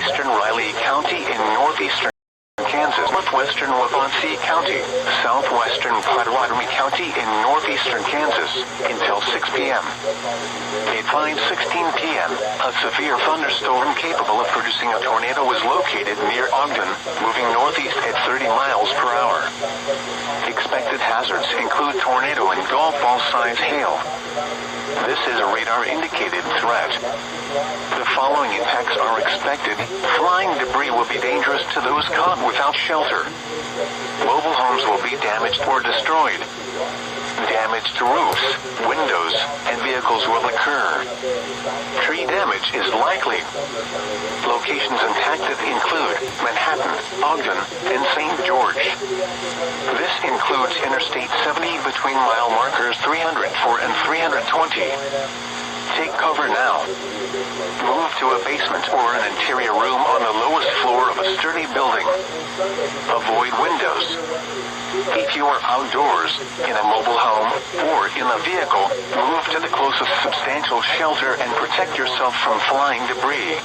Southeastern County in northeastern Kansas, Northwestern Wabaunsee County, Southwestern Pottawatomie County in northeastern Kansas, until 6 p.m. At 5:16 p.m., a severe thunderstorm capable of producing a tornado was located near Ogden, moving northeast at 30 miles per hour. Expected hazards include tornado and golf ball-size hail. This is a radar-indicated threat. The following impacts are expected. Flying debris will be dangerous to those caught without shelter. Mobile homes will be damaged or destroyed. Damage to roofs, windows, and vehicles will occur. Tree damage is likely. Locations impacted include Manhattan, Ogden, and St. George. This includes Interstate 70 between mile markers 304 and 320. Take cover now. Move to a basement or an interior room on the lowest floor of a sturdy building. Avoid windows. If you are outdoors, in a mobile home, or in a vehicle, move to the closest substantial shelter and protect yourself from flying debris.